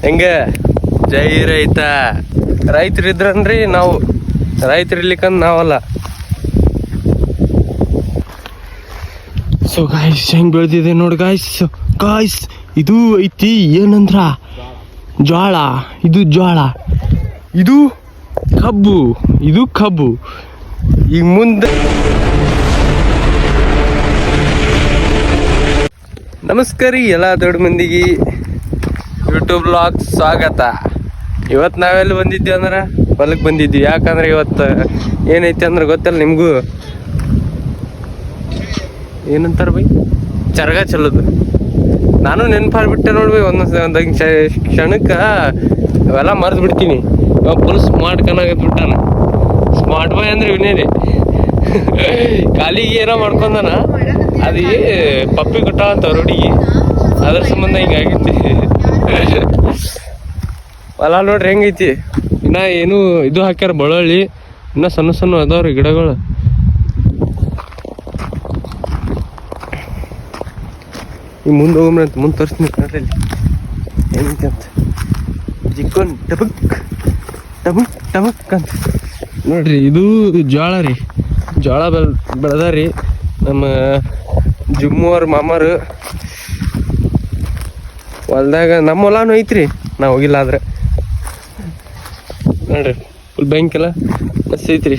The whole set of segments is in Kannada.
ಹೆಂಗ ಜೈ ರೈತ. ರೈತರಿದ್ರನ್ರಿ ನಾವು, ರೈತರಿರ್ಲಿಕ್ಕಂದ್ ನಾವಲ್ಲ. ಸೊ ಗಾಯ್ಸ್ ಹೆಂಗ್ ಬೆಳೆದಿದೆ ನೋಡಿ ಗಾಯ್ಸ್. ಗಾಯ್ಸ್ ಇದು ಐತಿ ಏನಂದ್ರ ಜ್ವಾಳ, ಇದು ಜ್ವಾಳ, ಇದು ಕಬ್ಬು, ಇದು ಕಬ್ಬು. ಈಗ ಮುಂದೆ ನಮಸ್ಕಾರ ಎಲ್ಲ ದೊಡ್ಡ ಮಂದಿಗೆ ಯೂಟ್ಯೂಬ್ ಬ್ಲಾಗ್ ಸ್ವಾಗತ. ಇವತ್ತು ನಾವೆಲ್ಲ ಬಂದಿದ್ವಿ ಅಂದ್ರೆ ಹೊಲಕ್ಕೆ ಬಂದಿದ್ವಿ. ಯಾಕಂದ್ರೆ ಇವತ್ತು ಏನೈತಿ ಅಂದ್ರೆ ಗೊತ್ತಲ್ಲ ನಿಮಗೂ, ಏನಂತಾರ ಬೈ, ಚರಗ ಚಲ್ಲೋದು. ನಾನು ನೆನಪಾಡ್ಬಿಟ್ಟೆ ನೋಡ್ಬಿ, ಒಂದೊಂದು ಕ್ಷಣಕ್ಕೆ ಅವೆಲ್ಲ ಮರ್ದು ಬಿಡ್ತೀನಿ. ಇವಾಗ ಫುಲ್ ಸ್ಮಾರ್ಟ್ ಕನಾಗತ್ಬಿಟ್ಟಾನ. ಸ್ಮಾರ್ಟ್ ಬಾಯ್ ಅಂದ್ರೆ ಇವನೇನೆ. ಕಾಲಿಗೆ ಏನೋ ಮಾಡ್ಕೊಂಡನ, ಅದು ಪಪ್ಪಿ ಕೊಟ್ಟಾಳ ಅಂತ ರೋಡಿಗೆ, ಅದ್ರ ಸಂಬಂಧ ಹಿಂಗಾಗೈತಿ. ಹೊಲ ನೋಡ್ರಿ ಹೆಂಗೈತಿ. ಇನ್ನ ಏನು ಇದು ಹಾಕ್ಯಾರ ಬಳ್ಳುಳ್ಳಿ, ಇನ್ನ ಸಣ್ಣ ಸಣ್ಣ ಅದಾವ್ರಿ ಗಿಡಗಳು. ಈ ಮುಂದೆ ಹೋಗ್ರಿ ಅಂತ ಮುಂದೆ ತೋರಿಸ್ತೀನಿ ನೋಡ್ರಿ ಹೆಂಗೈತಿ ಅಂತ. ಜಿಕ್ಕೊಂಡ್ ಟಬಕ್ ಟಬಕ್ ಟಬಕ್ ಅಂತ ನೋಡ್ರಿ. ಇದು ಜೋಳ ರೀ, ಜೋಳ ಬೆಳೆದಾರಿ ನಮ್ಮ ಜುಮ್ಮವ್ರ ಮಾಮಾರು ಹೊಲ್ದಾಗ. ನಮ್ಮ ಹೊಲಾನು ಐತ್ರಿ, ನಾವು ಹೋಗಿಲ್ಲ ಆದ್ರೆ. ನೋಡ್ರಿ ಫುಲ್ ಬ್ಯಾಂಕೆಲ್ಲ ಮಸ್ತ್ ಐತ್ರಿ.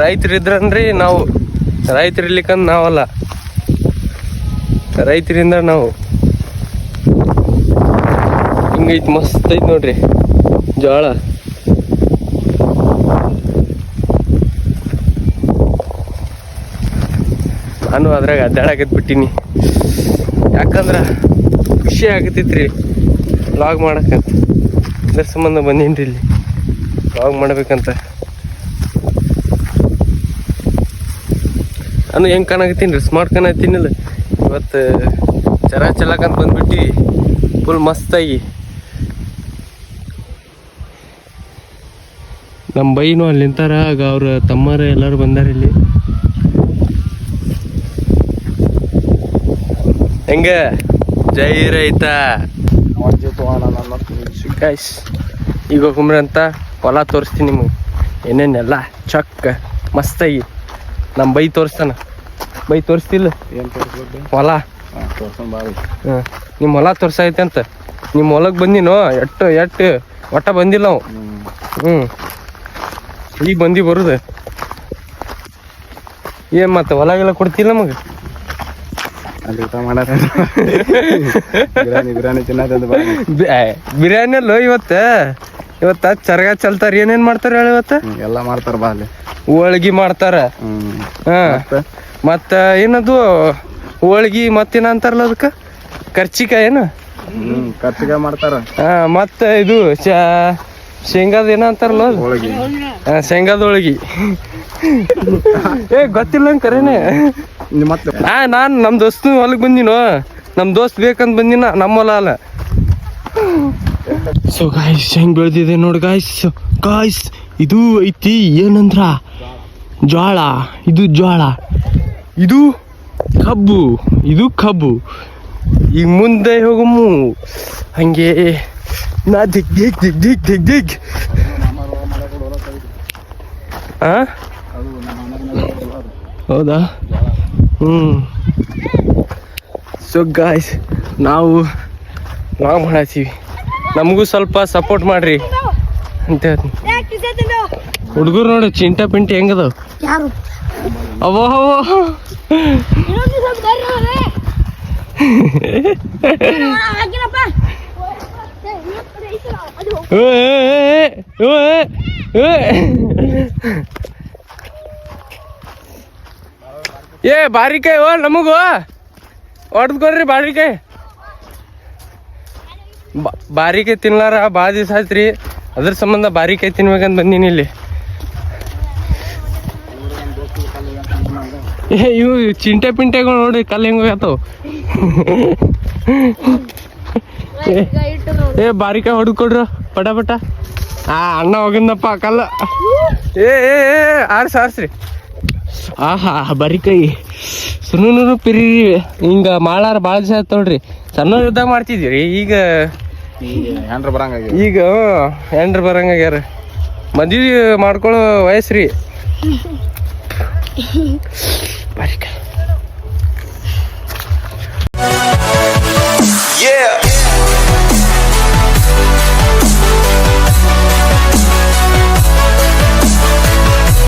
ರೈತರಿದ್ರನ್ರಿ ನಾವು, ರೈತರಿರ್ಲಿಕ್ಕಂದ್ ನಾವಲ್ಲ, ರೈತರಿಂದ ನಾವು. ಹಿಂಗೈತಿ, ಮಸ್ತ್ ಐತಿ ನೋಡ್ರಿ ಜೋಳ. ನಾನು ಅದ್ರಾಗ ಅಡ್ಡಾಡಕತ್ ಬಿಟ್ಟಿನಿ, ಯಾಕಂದ್ರೆ ಖುಷಿ ಆಗತೈತ್ರಿ ವ್ಲಾಗ್ ಮಾಡಕ್ಕಂತ. ಇದ್ರ ಸಂಬಂಧ ಬಂದೀನಿ ಇಲ್ಲಿ ವ್ಲಾಗ್ ಮಾಡ್ಬೇಕಂತ. ನಾನು ಹೆಂಗೆ ಕಾಣಕತ್ತೀನಿ ರೀ, ಸ್ಮಾರ್ಟ್ ಕಾಣತ್ತೀನಿಲ್ಲ. ಇವತ್ತು ಚಲಾಕಂತ ಬಂದ್ಬಿಟ್ಟು ಫುಲ್ ಮಸ್ತಾಗಿ. ನಮ್ಮ ಬೈನು ಅಲ್ಲಿ ನಿಂತಾರ, ಆಗ ಅವ್ರ ತಮ್ಮರ ಎಲ್ಲರೂ ಬಂದಾರ ಇಲ್ಲಿ. ಹೆಂಗ ಜೈ ರೈತ. ಗಾಯ್ಸ್ ಈಗ ಹೋಗ್ರಿ ಅಂತ ಹೊಲ ತೋರಿಸ್ತೀನಿ ನಿಮಗೆ, ಏನೇನೆಲ್ಲ ಚಕ್ ಮಸ್ತಾಗಿ. ನಮ್ಮ ಬೈ ತೋರಿಸ್ತಾನ. ಬೈ ತೋರಿಸ್ತಿಲ್ಲ ಹೊಲ? ಹಾಂ, ನಿಮ್ಮ ಹೊಲ ತೋರ್ಸೈತೆ ಅಂತ. ನಿಮ್ಮ ಹೊಲಕ್ಕೆ ಬಂದಿನೋ ಎಟ್ಟು ಒಟ್ಟ ಬಂದಿಲ್ಲ ನಾವು. ಈಗ ಬಂದು ಬರುದು ಏನು ಮತ್ತೆ ಹೊಲಗೆಲ್ಲ ಕೊಡ್ತಿಲ್ಲ ನಮಗೆ. ಅಲ್ಲಿ ಊಟ ಮಾಡಾರ ಬಿರಿಯಾನಿ ತಿನ್ನೋದು. ಬಿರಿಯಾನಿ ಅಲ್ಲೋ ಇವತ್ತ ಚರಗ ಚಲ್ತಾರ. ಏನೇನ್ ಮಾಡ್ತಾರ ಹೇಳಿ ಇವತ್ತ? ಎಲ್ಲ ಮಾಡ್ತಾರ ಬಾ ಅಲ್ಲಿ. ಹೋಳ್ಗಿ ಮಾಡ್ತಾರ. ಮತ್ತ ಏನದು ಹೋಳ್ಗಿ, ಮತ್ತೇನ ಅಂತಾರಲ್ಲ ಅದಕ್ಕ, ಕರ್ಚಿಕಾಯಿ ಏನು? ಕರ್ಚಿಕಾಯಿ ಮಾಡ್ತಾರ. ಮತ್ತ ಇದು ಶೇಂಗಾದ ಏನ ಅಂತಾರಲ್ಲ ಹೋಳ್ಗಿ. ಶೇಂಗಾದ ಹೋಳ್ಗಿ. ಗೊತ್ತಿಲ್ಲ ಕರೇನೆ. ನಾನು ನಮ್ಮ ದೋಸ್ತ ಹೊಲಕ್ಕೆ ಬಂದಿನೋ, ನಮ್ಮ ದೋಸ್ತ್ ಬೇಕಂತ ಬಂದಿನ, ನಮ್ಮ ಹೊಲ ಅಲ್ಲ. ಸೊ ಗಾಯ್ಸ್ ಹೆಂಗ್ ಬೆಳೆದಿದೆ ನೋಡಿ ಗಾಯ್ಸ್. ಗಾಯ್ಸ್ ಇದು ಐತಿ ಏನಂದ್ರ ಜ್ವಾಳ, ಇದು ಜ್ವಾಳ, ಇದು ಕಬ್ಬು, ಇದು ಕಬ್ಬು. ಈಗ ಮುಂದೆ ಹೋಗಮ್ಮು ಹಂಗೆ. ನಾ ದಿಗ್ ದಿಗ್ ದಿಗ್ ದಿಗ್ ದಿಗ್ ದಿಗ್. ಹೌದಾ? ಸೊ ಗಾಯ್ಸ್ ನಾವು ಮಾಡತ್ತೀವಿ, ನಮಗೂ ಸ್ವಲ್ಪ ಸಪೋರ್ಟ್ ಮಾಡ್ರಿ ಅಂತ ಹೇಳ್ತೀನಿ. ಹುಡುಗರು ನೋಡಿ ಚಿಂಟ ಪಿಂಟಿ ಹೆಂಗದಾವ. ಅವೋ ಏ ಬಾರಿಕಾಯಿ ನಮಗೂ ಹೊಡೆದ್ಕೊಡ್ರಿ. ಬಾರಿಕಾಯಿ ತಿನ್ಲಾರ ಭಾಳ ದಿವಸ ಆಯ್ತ್ರಿ, ಅದ್ರ ಸಂಬಂಧ ಬಾರಿಕಾಯಿ ತಿನ್ಬೇಕಂತ ಬಂದೀನಿ ಇಲ್ಲಿ. ಇವು ಚಿಂಟೆ ಪಿಂಟೆಗಳು ನೋಡಿ ಕಲ್ಲು ಹೆಂಗ ಹೋಗತ್ತವ. ಬಾರಿಕಾಯಿ ಹೊಡೆದ್ಕೊಡ್ರ ಪಟ ಪಟ. ಅಣ್ಣ ಹೋಗಿಂದಪ್ಪ ಕಲ್ಲ. ಆರ್ಸ್ರಿ ಆಹಾ ಬರಿ ಕೈ ಸುನು ಪಿರಿ ಹಿಂಗ ಮಾಡಾರ ಭಾಳ ದಿವಸ ಆಯ್ತು ನೋಡ್ರಿ. ಸಣ್ಣ ಯುದ್ಧ ಮಾಡ್ತಿದ್ದೀರಿ ಈಗ ಹೆಂಡ್ರ ಬರಂಗ ಈಗ ಹೆಂಡ್ರು ಬರಂಗಾಗ್ಯಾರ. ಮದ್ವಿ ಮಾಡ್ಕೊಳ್ಳೋ ವಯಸ್ಸ್ರಿ. ಬರಿ ಕೈ.